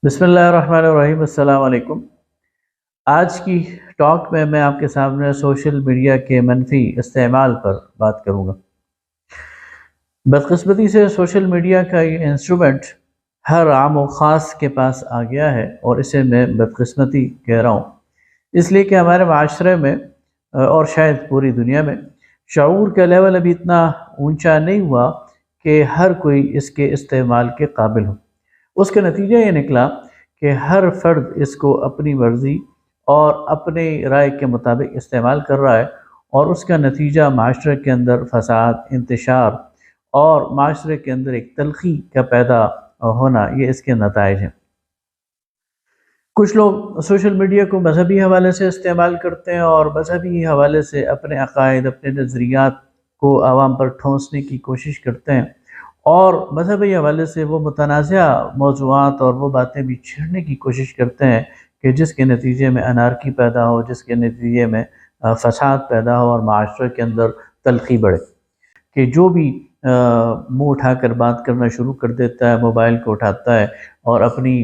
بسم اللہ الرحمن الرحیم۔ السلام علیکم۔ آج کی ٹاک میں آپ کے سامنے سوشل میڈیا کے منفی استعمال پر بات کروں گا۔ بدقسمتی سے سوشل میڈیا کا یہ انسٹرومنٹ ہر عام و خاص کے پاس آ گیا ہے، اور اسے میں بدقسمتی کہہ رہا ہوں اس لیے کہ ہمارے معاشرے میں اور شاید پوری دنیا میں شعور کا لیول ابھی اتنا اونچا نہیں ہوا کہ ہر کوئی اس کے استعمال کے قابل ہو۔ اس کا نتیجہ یہ نکلا کہ ہر فرد اس کو اپنی مرضی اور اپنی رائے کے مطابق استعمال کر رہا ہے، اور اس کا نتیجہ معاشرے کے اندر فساد، انتشار اور معاشرے کے اندر ایک تلخی کا پیدا ہونا، یہ اس کے نتائج ہیں۔ کچھ لوگ سوشل میڈیا کو مذہبی حوالے سے استعمال کرتے ہیں اور مذہبی حوالے سے اپنے عقائد، اپنے نظریات کو عوام پر ٹھونسنے کی کوشش کرتے ہیں، اور مذہبی حوالے سے وہ متنازع موضوعات اور وہ باتیں بھی چھیڑنے کی کوشش کرتے ہیں کہ جس کے نتیجے میں انارکی پیدا ہو، جس کے نتیجے میں فساد پیدا ہو اور معاشرے کے اندر تلخی بڑھے۔ کہ جو بھی منہ اٹھا کر بات کرنا شروع کر دیتا ہے، موبائل کو اٹھاتا ہے اور اپنی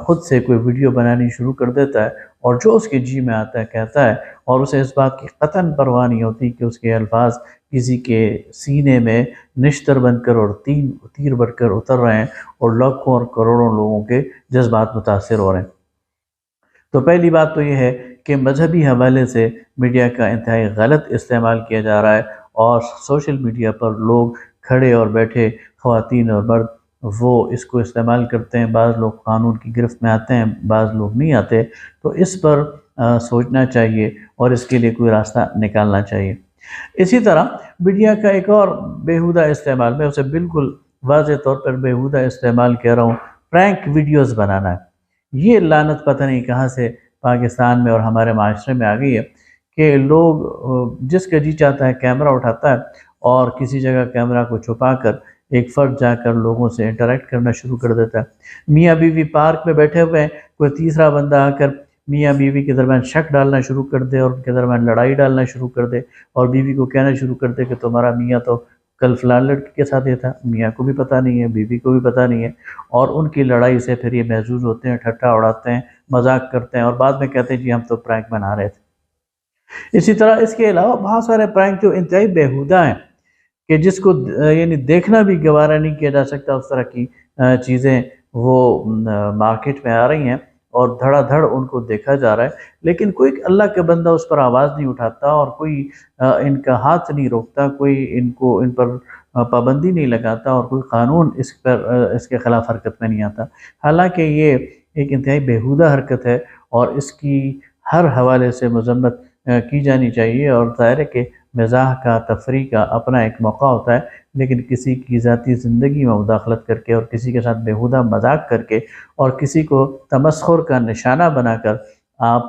خود سے کوئی ویڈیو بنانی شروع کر دیتا ہے، اور جو اس کے جی میں آتا ہے کہتا ہے، اور اسے اس بات کی قطعاً پرواہ نہیں ہوتی کہ اس کے الفاظ کسی کے سینے میں نشتر بن کر اور تیر بن کر اتر رہے ہیں، اور لاکھوں اور کروڑوں لوگوں کے جذبات متاثر ہو رہے ہیں۔ تو پہلی بات تو یہ ہے کہ مذہبی حوالے سے میڈیا کا انتہائی غلط استعمال کیا جا رہا ہے، اور سوشل میڈیا پر لوگ کھڑے اور بیٹھے، خواتین اور مرد، وہ اس کو استعمال کرتے ہیں۔ بعض لوگ قانون کی گرفت میں آتے ہیں، بعض لوگ نہیں آتے، تو اس پر سوچنا چاہیے اور اس کے لیے کوئی راستہ نکالنا چاہیے۔ اسی طرح میڈیا کا ایک اور بیہودہ استعمال، میں اسے بالکل واضح طور پر بیہودہ استعمال کہہ رہا ہوں، پرینک ویڈیوز بنانا ہے۔ یہ لعنت پتہ نہیں کہاں سے پاکستان میں اور ہمارے معاشرے میں آ گئی ہے کہ لوگ جس کا جی چاہتا ہے کیمرہ اٹھاتا ہے، اور کسی جگہ کیمرہ کو چھپا کر ایک فرد جا کر لوگوں سے انٹریکٹ کرنا شروع کر دیتا ہے۔ میاں بیوی پارک میں بیٹھے ہوئے ہیں، کوئی تیسرا بندہ آ کر میاں بیوی کے درمیان شک ڈالنا شروع کر دے، اور ان کے درمیان لڑائی ڈالنا شروع کر دے، اور بیوی کو کہنا شروع کر دے کہ تمہارا میاں تو کل فلاں لڑکی کے ساتھ یہ تھا۔ میاں کو بھی پتہ نہیں ہے، بیوی کو بھی پتہ نہیں ہے، اور ان کی لڑائی سے پھر یہ محظوظ ہوتے ہیں، ٹھٹا اڑاتے ہیں، مذاق کرتے ہیں، اور بعد میں کہتے ہیں جی ہم تو پرینک بنا رہے تھے۔ اسی طرح اس کے علاوہ بہت سارے پرینک جو انتہائی بیہودہ ہیں کہ جس کو یعنی دیکھنا بھی گوارا نہیں کیا جا سکتا، اس طرح کی چیزیں وہ مارکیٹ میں آ رہی ہیں، اور دھڑا دھڑ ان کو دیکھا جا رہا ہے، لیکن کوئی اللہ کا بندہ اس پر آواز نہیں اٹھاتا، اور کوئی ان کا ہاتھ نہیں روکتا، کوئی ان پر پابندی نہیں لگاتا، اور کوئی قانون اس کے خلاف حرکت میں نہیں آتا۔ حالانکہ یہ ایک انتہائی بیہودہ حرکت ہے، اور اس کی ہر حوالے سے مذمت کی جانی چاہیے، اور ظاہر ہے کہ مزاح کا، تفریح کا اپنا ایک موقع ہوتا ہے، لیکن کسی کی ذاتی زندگی میں مداخلت کر کے، اور کسی کے ساتھ بیہودہ مذاق کر کے، اور کسی کو تمسخر کا نشانہ بنا کر آپ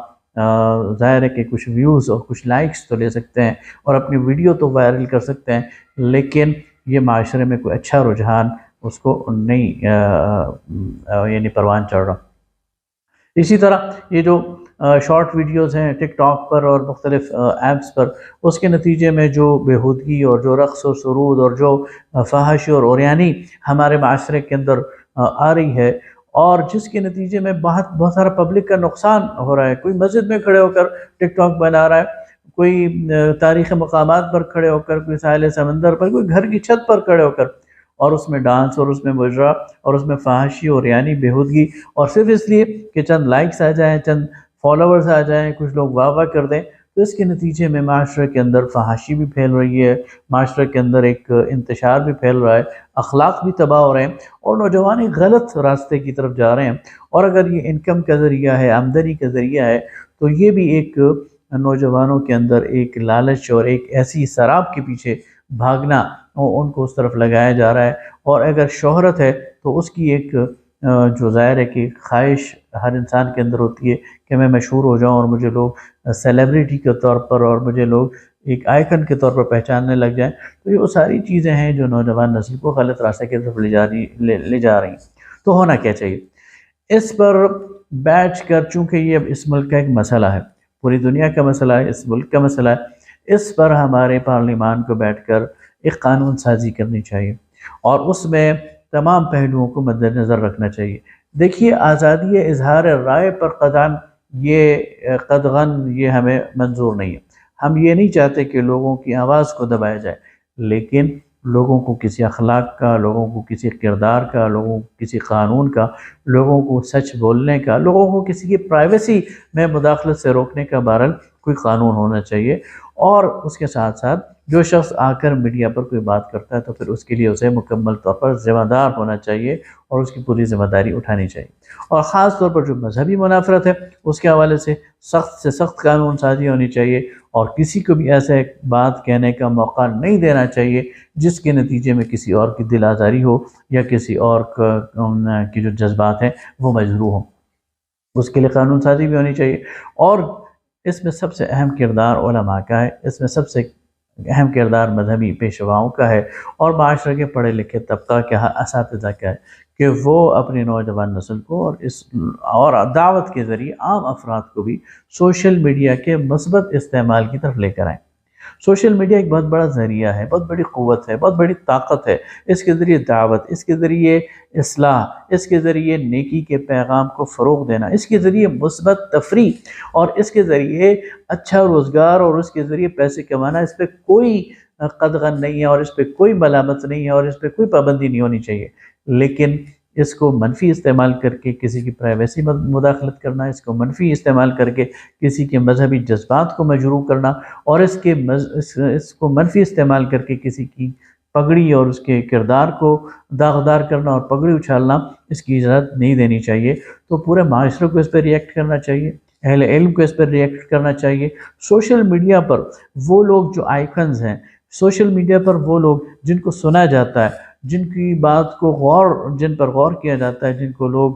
ظاہر ہے کہ کچھ ویوز اور کچھ لائکس تو لے سکتے ہیں، اور اپنی ویڈیو تو وائرل کر سکتے ہیں، لیکن یہ معاشرے میں کوئی اچھا رجحان اس کو نہیں یعنی پروان چڑھ رہا۔ اسی طرح یہ جو شارٹ ویڈیوز ہیں ٹک ٹاک پر اور مختلف ایپس پر، اس کے نتیجے میں جو بیہودگی اور جو رقص و سرود اور جو فحاشی اور عریانی ہمارے معاشرے کے اندر آ رہی ہے، اور جس کے نتیجے میں بہت سارا پبلک کا نقصان ہو رہا ہے۔ کوئی مسجد میں کھڑے ہو کر ٹک ٹاک بنا رہا ہے، کوئی تاریخی مقامات پر کھڑے ہو کر، کوئی ساحل سمندر پر، کوئی گھر کی چھت پر کھڑے ہو کر، اور اس میں ڈانس اور اس میں مجرا اور اس میں فحاشی اور عریانی بیہودگی، اور صرف اس لیے کہ چند لائکس آ جائیں، چند فالوورز آ جائیں، کچھ لوگ واہ واہ کر دیں، تو اس کے نتیجے میں معاشرے کے اندر فحاشی بھی پھیل رہی ہے، معاشرے کے اندر ایک انتشار بھی پھیل رہا ہے، اخلاق بھی تباہ ہو رہے ہیں، اور نوجوان ایک غلط راستے کی طرف جا رہے ہیں۔ اور اگر یہ انکم کا ذریعہ ہے، آمدنی کا ذریعہ ہے، تو یہ بھی ایک نوجوانوں کے اندر ایک لالچ اور ایک ایسی سراب کے پیچھے بھاگنا، ان کو اس طرف لگایا جا رہا ہے۔ اور اگر شہرت ہے تو اس کی ایک جو ظاہر ہے کہ خواہش ہر انسان کے اندر ہوتی ہے کہ میں مشہور ہو جاؤں، اور مجھے لوگ سیلیبریٹی کے طور پر، اور مجھے لوگ ایک آئیکن کے طور پر پہچاننے لگ جائیں۔ تو یہ وہ ساری چیزیں ہیں جو نوجوان نسل کو غلط راستے کی طرف لے جا رہی ہیں۔ تو ہونا کیا چاہیے اس پر بیٹھ کر؟ چونکہ یہ اب اس ملک کا ایک مسئلہ ہے، پوری دنیا کا مسئلہ ہے، اس ملک کا مسئلہ ہے، اس پر ہمارے پارلیمان کو بیٹھ کر ایک قانون سازی کرنی چاہیے، اور اس میں تمام پہلوؤں کو مد نظر رکھنا چاہیے۔ دیکھیے آزادی اظہار رائے پر قدغن یہ ہمیں منظور نہیں ہے۔ ہم یہ نہیں چاہتے کہ لوگوں کی آواز کو دبایا جائے، لیکن لوگوں کو کسی اخلاق کا، لوگوں کو کسی کردار کا، لوگوں کو کسی قانون کا، لوگوں کو سچ بولنے کا، لوگوں کو کسی کی پرائیویسی میں مداخلت سے روکنے کا بہرحال کوئی قانون ہونا چاہیے۔ اور اس کے ساتھ ساتھ جو شخص آ کر میڈیا پر کوئی بات کرتا ہے تو پھر اس کے لیے اسے مکمل طور پر ذمہ دار ہونا چاہیے اور اس کی پوری ذمہ داری اٹھانی چاہیے۔ اور خاص طور پر جو مذہبی منافرت ہے اس کے حوالے سے سخت قانون سازی ہونی چاہیے، اور کسی کو بھی ایسے بات کہنے کا موقع نہیں دینا چاہیے جس کے نتیجے میں کسی اور کی دل آزاری ہو یا کسی اور کی جو جذبات ہیں وہ مجروح ہوں۔ اس کے لیے قانون سازی بھی ہونی چاہیے، اور اس میں سب سے اہم کردار علماء کا ہے، اس میں سب سے اہم کردار مذہبی پیشواؤں کا ہے، اور معاشرے کے پڑھے لکھے طبقہ کے اساتذہ کا ہے کہ وہ اپنی نوجوان نسل کو اور دعوت کے ذریعے عام افراد کو بھی سوشل میڈیا کے مثبت استعمال کی طرف لے کر آئیں۔ سوشل میڈیا ایک بہت بڑا ذریعہ ہے، بہت بڑی قوت ہے، بہت بڑی طاقت ہے۔ اس کے ذریعے دعوت، اس کے ذریعے اصلاح، اس کے ذریعے نیکی کے پیغام کو فروغ دینا، اس کے ذریعے مثبت تفریح، اور اس کے ذریعے اچھا روزگار، اور اس کے ذریعے پیسے کمانا، اس پہ کوئی قدغن نہیں ہے، اور اس پہ کوئی ملامت نہیں ہے، اور اس پہ کوئی پابندی نہیں ہونی چاہیے۔ لیکن اس کو منفی استعمال کر کے کسی کی پرائیویسی مداخلت کرنا، اس کو منفی استعمال کر کے کسی کے مذہبی جذبات کو مجروح کرنا، اور اس کو منفی استعمال کر کے کسی کی پگڑی اور اس کے کردار کو داغدار کرنا اور پگڑی اچھالنا، اس کی اجازت نہیں دینی چاہیے۔ تو پورے معاشرے کو اس پہ ریئیکٹ کرنا چاہیے، اہل علم کو اس پر ریئیکٹ کرنا چاہیے۔ سوشل میڈیا پر وہ لوگ جو آئیکنز ہیں، سوشل میڈیا پر وہ لوگ جن کو سنا جاتا ہے، جن کی بات کو جن پر غور کیا جاتا ہے، جن کو لوگ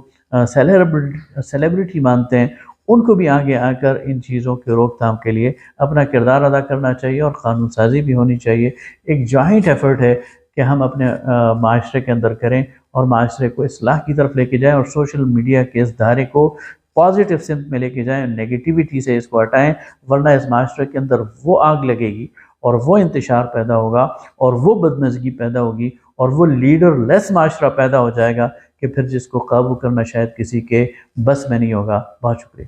سیلیبریٹی مانتے ہیں، ان کو بھی آگے آ کر ان چیزوں کے روک تھام کے لیے اپنا کردار ادا کرنا چاہیے، اور قانون سازی بھی ہونی چاہیے۔ ایک جوائنٹ ایفرٹ ہے کہ ہم اپنے معاشرے کے اندر کریں اور معاشرے کو اصلاح کی طرف لے کے جائیں، اور سوشل میڈیا کے اس دھارے کو پازیٹیو سمت میں لے کے جائیں، نیگیٹیوٹی سے اس کو ہٹائیں، ورنہ اس معاشرے کے اندر وہ آگ لگے گی، اور وہ انتشار پیدا ہوگا، اور وہ بدمزگی پیدا ہوگی، اور وہ لیڈر لیس معاشرہ پیدا ہو جائے گا کہ پھر جس کو قابو کرنا شاید کسی کے بس میں نہیں ہوگا۔ بہت شکریہ۔